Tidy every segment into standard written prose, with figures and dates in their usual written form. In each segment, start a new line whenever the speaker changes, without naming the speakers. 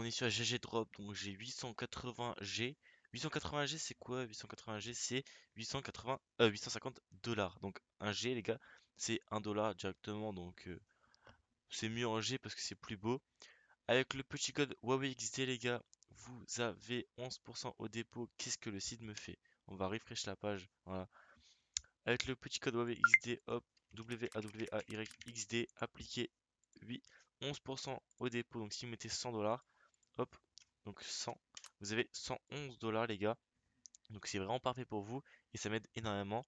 on est sur la GG Drop, donc j'ai 880G. 880G c'est quoi? 880G c'est 850 dollars. Donc un G les gars, c'est 1 dollar directement, donc c'est mieux en G parce que c'est plus beau. Avec le petit code Huawei XD les gars, vous avez 11% au dépôt. Qu'est-ce que le site me fait? On va refresh la page. Voilà. Avec le petit code Huawei XD, hop, WAWAYXD, appliqué 8, 11% au dépôt. Donc si vous mettez 100 dollars, hop, donc 100, vous avez 111 dollars les gars. Donc c'est vraiment parfait pour vous et ça m'aide énormément.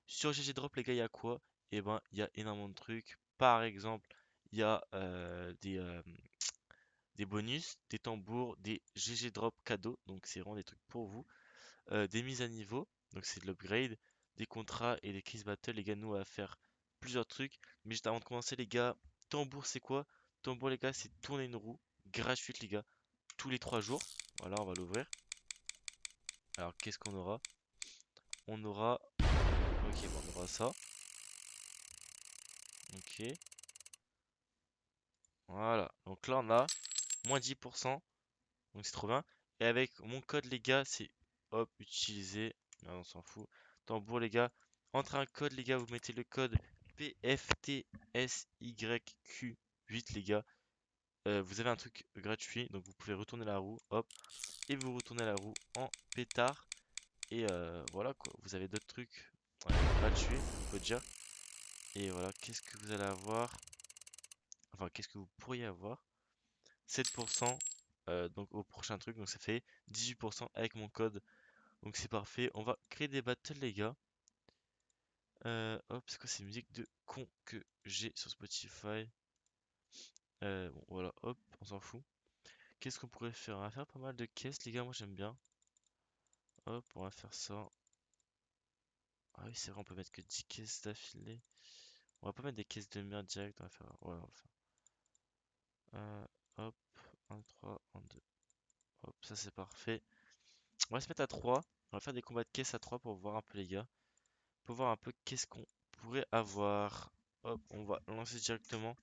Sur GG Drop les gars, il y a quoi? Eh ben, il y a énormément de trucs. Par exemple, il y a des bonus, des tambours, des GG Drop cadeaux. Donc c'est vraiment des trucs pour vous. Des mises à niveau, donc c'est de l'upgrade, des contrats et des quiz battle. Les gars, nous on va faire plusieurs trucs. Mais juste avant de commencer, les gars, tambour c'est quoi? Tambour, les gars, c'est tourner une roue gratuite, les gars, tous les 3 jours. Voilà, on va l'ouvrir. Alors, qu'est-ce qu'on aura? On aura. Ok, bon, on aura ça. Ok, voilà. Donc là, on a moins 10%. Donc c'est trop bien. Et avec mon code, les gars, c'est hop, utiliser. Non, on s'en fout. Tambour, les gars. Entre un code, les gars, vous mettez le code PFTSYQ8, les gars. Vous avez un truc gratuit. Donc vous pouvez retourner la roue. Hop. Et vous retournez la roue en pétard. Et voilà quoi. Vous avez d'autres trucs gratuits, on peut dire. Et voilà, qu'est-ce que vous allez avoir? Enfin, qu'est-ce que vous pourriez avoir? 7% donc au prochain truc. Donc ça fait 18% avec mon code. Donc c'est parfait. On va créer des battles, les gars. Hop, c'est quoi ces musiques de con que j'ai sur Spotify? Bon, voilà, hop, on s'en fout. Qu'est-ce qu'on pourrait faire? On va faire pas mal de caisses, les gars. Moi, j'aime bien. Hop, on va faire ça. Ah oui, c'est vrai, on peut mettre que 10 caisses d'affilée. On va pas mettre des caisses de merde direct. On va faire. Ouais, on va faire. Hop, 1, 3, 1, 2. Hop, ça c'est parfait. On va se mettre à 3. On va faire des combats de caisses à 3 pour voir un peu, les gars. Pour voir un peu qu'est-ce qu'on pourrait avoir. Hop, on va lancer directement.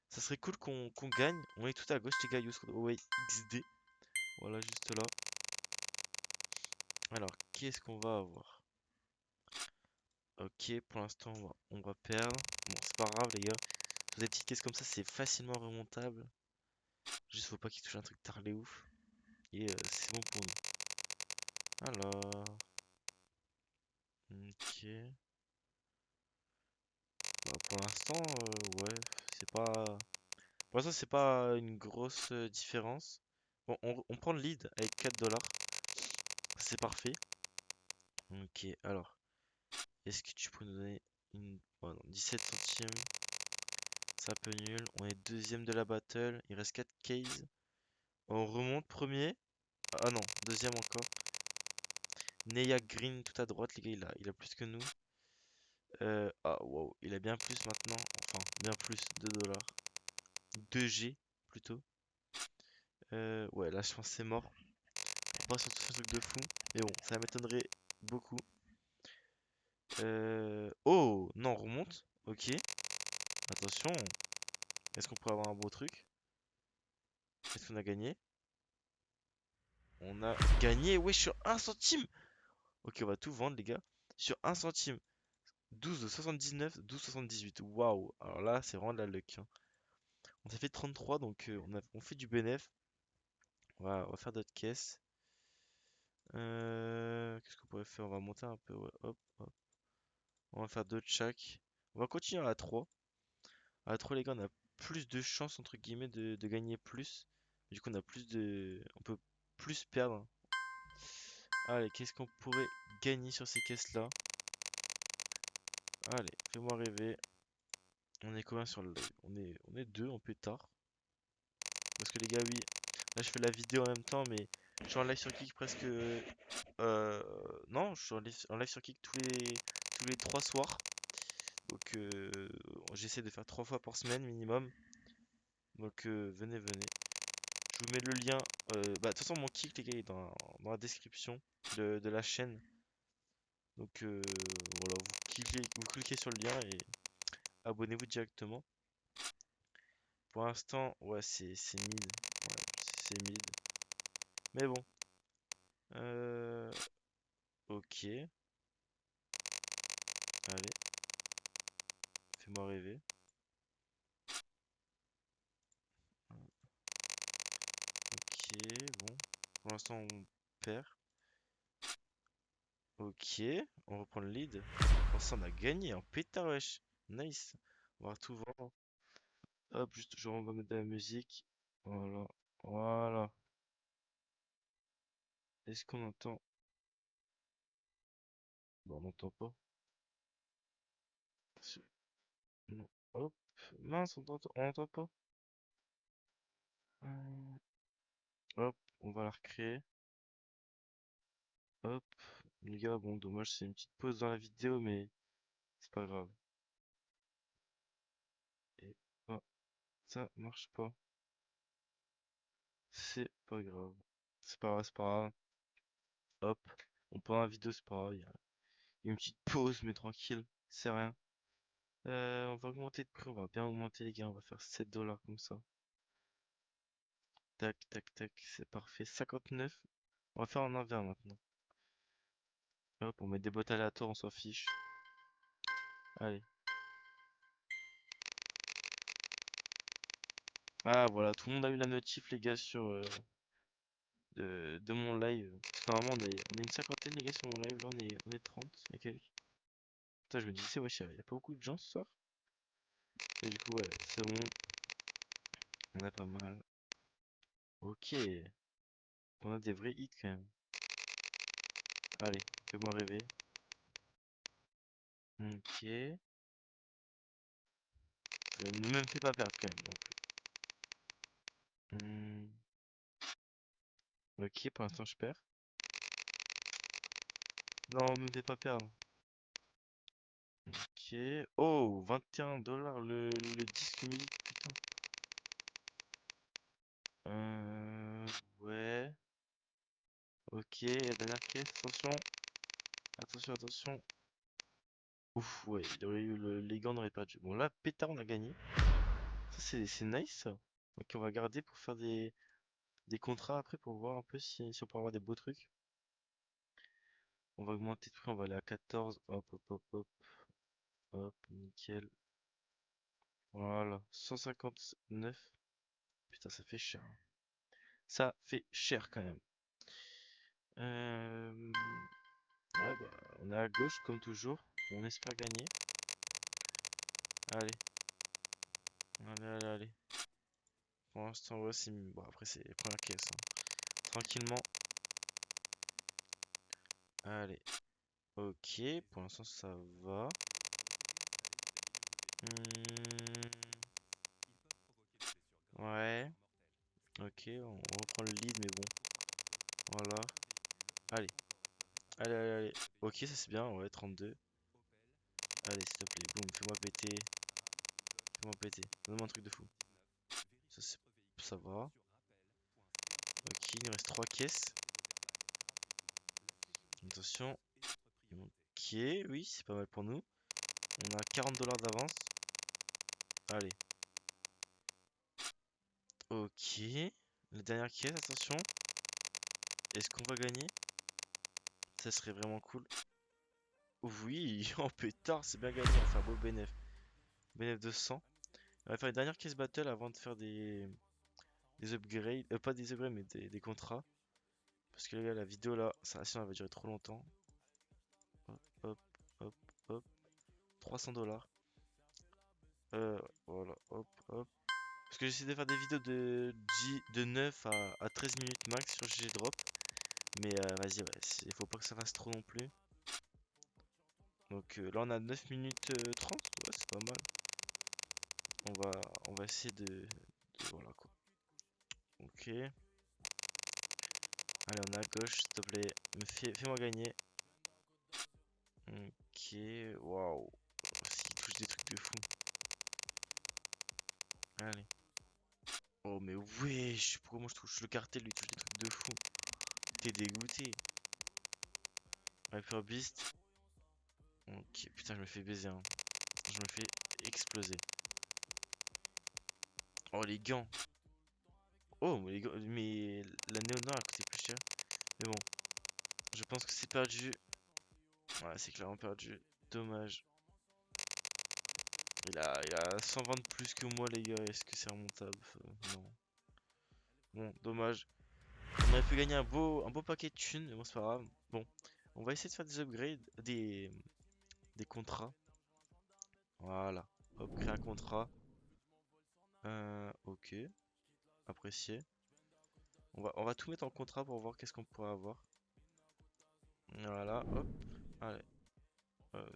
Ça serait cool qu'on gagne. On est tout à gauche, les gars. Use code OWAY XD. Voilà, juste là. Alors, qu'est-ce qu'on va avoir? Ok, pour l'instant, on va perdre. Bon, c'est pas grave, les gars. Sur des petites caisses comme ça, c'est facilement remontable. Juste, faut pas qu'il touche un truc tarlé ouf. Et c'est bon pour nous. Alors. Ok. Bah, pour l'instant, ouais. C'est pas. Pour l'instant, c'est pas une grosse différence. Bon, on prend le lead avec 4 dollars. C'est parfait. Ok, alors. Est-ce que tu peux nous donner une. Oh non, 17 centimes. C'est un peu nul. On est deuxième de la battle. Il reste 4 cases. On remonte premier. Ah non, deuxième encore. Neya Green tout à droite, les gars, il a plus que nous. Ah wow, il a bien plus maintenant. Enfin, bien plus, 2 dollars. 2G plutôt. Ouais, là je pense que c'est mort. On va sur ce truc de fou. Mais bon, ça m'étonnerait beaucoup. Oh, non, on remonte. Ok. Attention. Est-ce qu'on pourrait avoir un beau truc? Est-ce qu'on a gagné? On a gagné, ouais, sur 1 centime. Ok, on va tout vendre, les gars. Sur 1 centime. 12,79, 12,78. Waouh. Alors là, c'est vraiment de la luck, hein. On s'est fait 33, donc on fait du bénéf. On va faire d'autres caisses. Qu'est-ce qu'on pourrait faire? On va monter un peu, ouais. Hop, hop. On va faire d'autres chaque. On va continuer à 3. À 3, les gars, on a plus de chances, entre guillemets, de gagner plus. Du coup, on a plus de. On peut plus perdre. Allez, qu'est-ce qu'on pourrait gagner sur ces caisses-là? Allez, fais-moi rêver. On est combien sur le live? On est deux en pétard. Parce que les gars, oui, là je fais la vidéo en même temps, mais je suis en live sur Kick presque. Non, je suis en live sur Kick tous les 3 soirs. Donc j'essaie de faire 3 fois par semaine minimum. Donc venez, venez. Je vous mets le lien. Bah, de toute façon, mon Kick, les gars, est dans la description de la chaîne. Donc voilà, vous cliquez sur le lien et abonnez-vous directement. Pour l'instant, ouais, c'est mid. Ouais, Mais bon. Euh... Ok. Allez, fais-moi rêver. Ok, bon. Pour l'instant, on perd. Ok, on reprend le lead. Oh, ça, on a gagné en pétard, wesh. Nice. On va tout vendre. Hop, juste, genre, on va mettre de la musique. Voilà. Voilà. Est-ce qu'on entend? Bon, on n'entend pas. Si- Non. Hop. Mince, on entend pas. Hum, Hop, on va la recréer. Hop. Les gars, bon, dommage, c'est une petite pause dans la vidéo, mais c'est pas grave. Et bah, ça marche pas. C'est pas grave. C'est pas grave, c'est pas grave. Hop. On prend la vidéo, c'est pas grave. Il y a une petite pause, mais tranquille. C'est rien. On va augmenter de prix. On va bien augmenter, les gars. On va faire 7 dollars comme ça. Tac, tac, tac. C'est parfait. 59. On va faire en invers maintenant. Hop, on met des bottes aléatoires, on s'en fiche. Allez. Ah, voilà. Tout le monde a eu la notif, les gars, sur de mon live. Parce que normalement, on est une cinquantaine, les gars, sur mon live. Là, on est 30 et quelques. Putain, je me disais, wesh, y a pas beaucoup de gens ce soir. Et du coup, ouais, c'est bon. On a pas mal. Ok. On a des vrais hits quand même. Allez, fais-moi rêver. Ok. Ne me fais pas perdre quand même non plus. Ok, pour l'instant je perds. Non, me fais pas perdre. Ok. Oh, 21 dollars le disque musique, putain. Ouais. Ok, la dernière caisse, attention. Attention, attention. Ouf, ouais, les gants n'auraient pas dû. Bon, là, pétard, on a gagné. Ça, c'est nice, ça. Ok, on va garder pour faire des contrats après pour voir un peu si on peut avoir des beaux trucs. On va augmenter de prix, on va aller à 14. Hop, hop, hop, hop. Hop, nickel. Voilà, 159. Putain, ça fait cher. Ça fait cher quand même. Ouais, bah, on est à gauche comme toujours. On espère gagner. Allez, allez, allez, allez. Pour l'instant, ouais, c'est. Bon, après, c'est les premières caisses, hein. Tranquillement. Allez. Ok, pour l'instant, ça va. Hmm, ouais. Ok, on reprend le lead, mais bon. Voilà. Allez, allez, allez, allez. Ok, ça c'est bien, ouais, 32. Allez, s'il te plaît, boum, fais-moi péter. Fais-moi péter. Donne-moi un truc de fou. Ça, ça va. Ok, il nous reste 3 caisses. Attention. Ok, oui, c'est pas mal pour nous. On a 40 dollars d'avance. Allez. Ok. La dernière caisse, attention. Est-ce qu'on va gagner? Ça serait vraiment cool. Oui, en pétard, c'est bien gagné. On va faire beau bénéf. Bénéf de 100. On va faire une dernière caisse battle avant de faire des upgrades. Pas des upgrades, mais des contrats. Parce que les gars, la vidéo là, sinon elle va durer trop longtemps. Hop, hop, hop, hop. 300 dollars. Voilà, hop, hop. Parce que j'essaie de faire des vidéos de 9 à 13 minutes max sur GG Drop. Mais vas-y, ouais, il faut pas que ça fasse trop non plus. Donc là, on a 9 minutes 30. Ouais, c'est pas mal. On va, on va essayer voilà quoi. Ok. Allez, on est à gauche, s'il te plaît. Fais-moi gagner. Ok, waouh. S'il touche des trucs de fou. Allez. Oh, mais wesh, pourquoi moi je touche le cartel, lui touche des trucs de fou. T'es dégoûté. Hyper Beast. Ok, putain, je me fais baiser, hein. Je me fais exploser. Oh, les gants. Oh, mais la néo noire, elle coûtait plus cher. Mais bon, je pense que c'est perdu. Ouais, c'est clairement perdu. Dommage. Il a 120 de plus que moi, les gars. Est-ce que c'est remontable? Non. Bon, dommage. On aurait pu gagner un beau paquet de thunes, mais bon, c'est pas grave. Bon, on va essayer de faire des upgrades, des contrats. Voilà. Hop, créer un contrat. Ok, apprécié. On va tout mettre en contrat pour voir qu'est-ce qu'on pourrait avoir. Voilà, hop. Allez,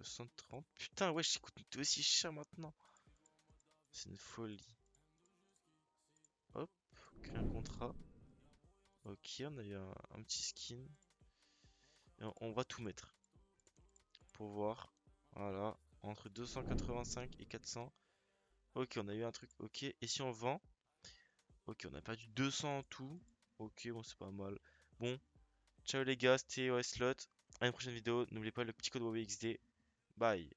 130. Putain, ouais, ça coûte aussi cher maintenant. C'est une folie. Hop, créer un contrat. Ok, on a eu un petit skin. Et on va tout mettre pour voir. Voilà, entre 285 et 400. Ok, on a eu un truc. Ok, et si on vend? Ok, on a perdu 200 en tout. Ok, bon, c'est pas mal. Bon, ciao les gars, c'était OS Slot. À une prochaine vidéo. N'oubliez pas le petit code WXD. Bye.